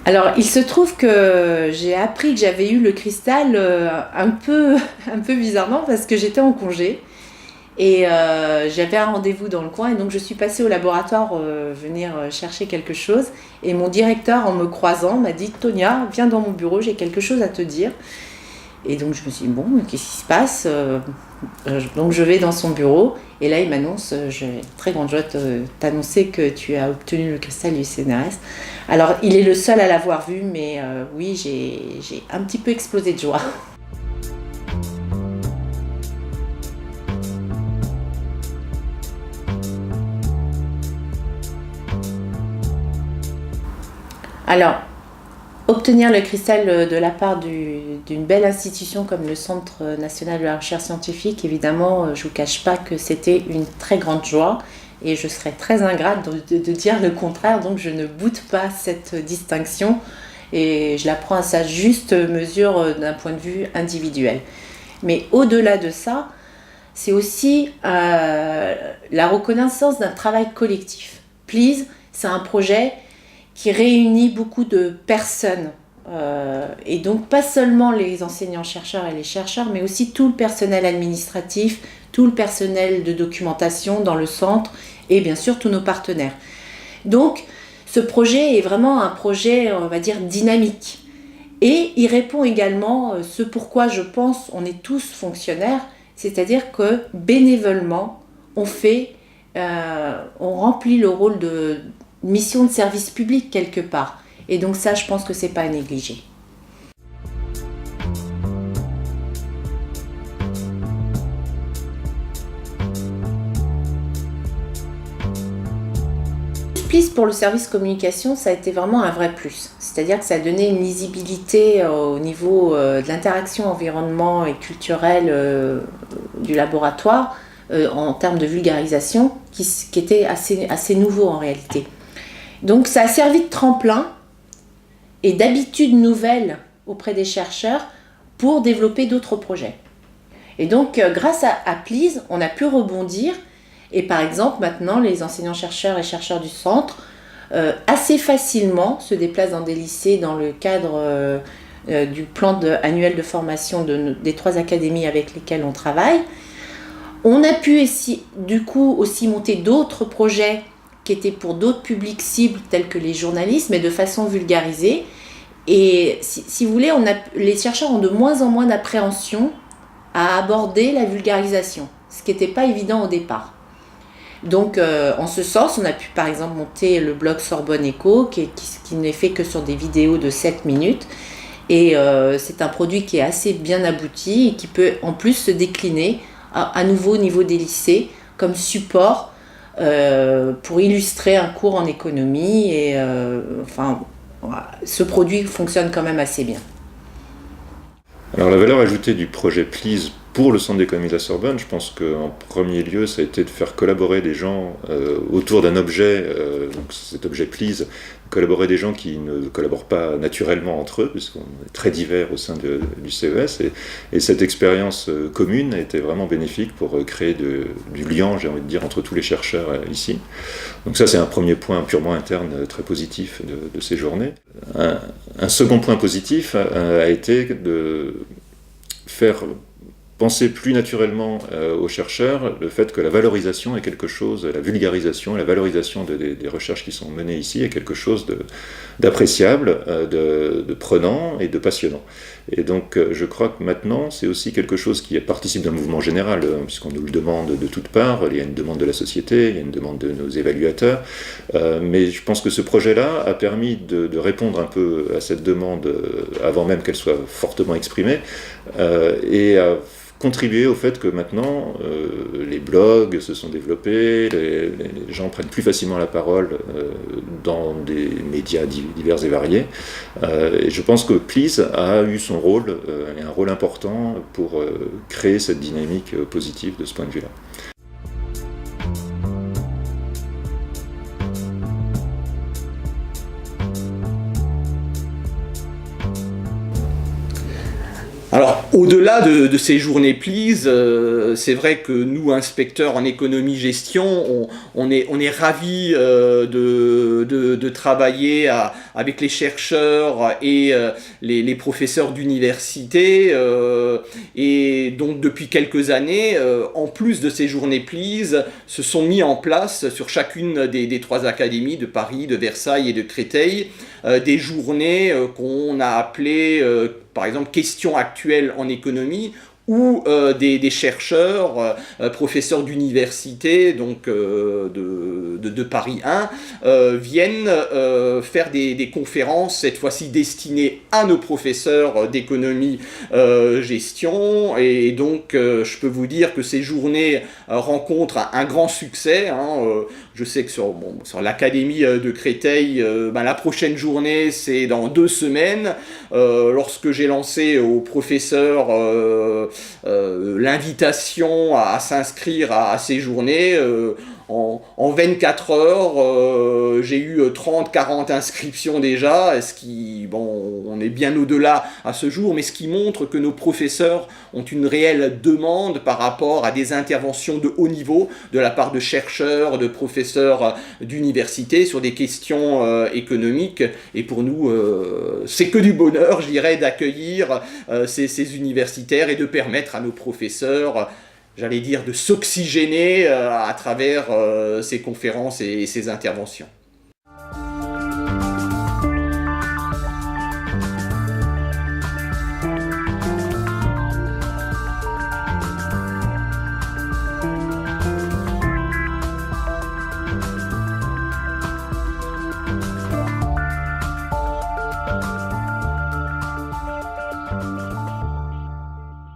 Alors, il se trouve que j'ai appris que j'avais eu le cristal un peu bizarrement parce que j'étais en congé et j'avais un rendez-vous dans le coin et donc je suis passée au laboratoire venir chercher quelque chose et mon directeur, en me croisant, m'a dit « Tonia, viens dans mon bureau, j'ai quelque chose à te dire ». Et donc je me suis dit « Bon, qu'est-ce qui se passe ?» Donc je vais dans son bureau et là il m'annonce « J'ai très grande joie de t'annoncer que tu as obtenu le cristal du CNRS ». Alors il est le seul à l'avoir vu, mais oui, j'ai un petit peu explosé de joie. Alors, obtenir le cristal de la part d'une belle institution comme le Centre national de la recherche scientifique, évidemment, je ne vous cache pas que c'était une très grande joie et je serais très ingrate de dire le contraire, donc je ne boude pas cette distinction et je la prends à sa juste mesure d'un point de vue individuel. Mais au-delà de ça, c'est aussi la reconnaissance d'un travail collectif. Please, c'est un projet qui réunit beaucoup de personnes. Et donc pas seulement les enseignants-chercheurs et les chercheurs, mais aussi tout le personnel administratif, tout le personnel de documentation dans le centre et bien sûr tous nos partenaires. Donc ce projet est vraiment un projet, on va dire, dynamique. Et il répond également ce pourquoi je pense on est tous fonctionnaires, c'est-à-dire que bénévolement on remplit le rôle de mission de service public quelque part. Et donc ça, je pense que c'est pas à négliger. Plus pour le service communication, ça a été vraiment un vrai plus. C'est-à-dire que ça a donné une lisibilité au niveau de l'interaction environnement et culturelle du laboratoire en termes de vulgarisation qui était assez nouveau en réalité. Donc ça a servi de tremplin et d'habitude nouvelle auprès des chercheurs pour développer d'autres projets. Et donc grâce à Please, on a pu rebondir et par exemple maintenant les enseignants-chercheurs et chercheurs du centre assez facilement se déplacent dans des lycées dans le cadre du plan annuel de formation des 3 académies avec lesquelles on travaille. On a pu du coup aussi monter d'autres projets qui étaient pour d'autres publics cibles tels que les journalistes, mais de façon vulgarisée. Et si vous voulez, les chercheurs ont de moins en moins d'appréhension à aborder la vulgarisation, ce qui n'était pas évident au départ. Donc en ce sens, on a pu par exemple monter le blog Sorbonne Echo, qui n'est fait que sur des vidéos de 7 minutes. Et c'est un produit qui est assez bien abouti et qui peut en plus se décliner à nouveau au niveau des lycées comme support pour illustrer un cours en économie et ce produit fonctionne quand même assez bien. Alors la valeur ajoutée du projet Please pour le Centre d'économie de la Sorbonne, je pense qu'en premier lieu ça a été de faire collaborer des gens autour d'un objet, donc cet objet Please, collaborer des gens qui ne collaborent pas naturellement entre eux, puisqu'on est très divers au sein du CES, et cette expérience commune a été vraiment bénéfique pour créer du lien, j'ai envie de dire, entre tous les chercheurs ici. Donc ça c'est un premier point purement interne très positif de ces journées. Un second point positif a été de faire penser plus naturellement aux chercheurs le fait que la valorisation est quelque chose, la vulgarisation, la valorisation des recherches qui sont menées ici est quelque chose d'appréciable, de prenant et de passionnant. Et donc je crois que maintenant c'est aussi quelque chose qui participe d'un mouvement général, puisqu'on nous le demande de toutes parts, il y a une demande de la société, il y a une demande de nos évaluateurs, mais je pense que ce projet-là a permis de répondre un peu à cette demande avant même qu'elle soit fortement exprimée, et à contribuer au fait que maintenant les blogs se sont développés, les gens prennent plus facilement la parole dans des médias divers et variés. Et je pense que Please a eu son rôle, et un rôle important pour créer cette dynamique positive de ce point de vue-là. Alors, au-delà de ces journées Please, c'est vrai que nous, inspecteurs en économie-gestion, on est ravis de travailler avec les chercheurs et les professeurs d'université. Et donc, depuis quelques années, en plus de ces journées Please, se sont mis en place sur chacune des 3 académies de Paris, de Versailles et de Créteil, des journées qu'on a appelées par exemple, questions actuelles en économie, où des chercheurs, professeurs d'université, donc de Paris 1, viennent faire des conférences, cette fois-ci destinées à nos professeurs d'économie gestion. Et donc, je peux vous dire que ces journées rencontrent un grand succès. Je sais que sur l'Académie de Créteil, la prochaine journée, c'est dans 2 semaines. Lorsque j'ai lancé aux professeurs l'invitation à s'inscrire à ces journées, en 24 heures, j'ai eu 30-40 inscriptions déjà, on est bien au-delà à ce jour, mais ce qui montre que nos professeurs ont une réelle demande par rapport à des interventions de haut niveau de la part de chercheurs, de professeurs d'université sur des questions économiques. Et pour nous, c'est que du bonheur, je dirais, d'accueillir ces universitaires et de permettre à nos professeurs, j'allais dire, de s'oxygéner à travers ces conférences et ces interventions.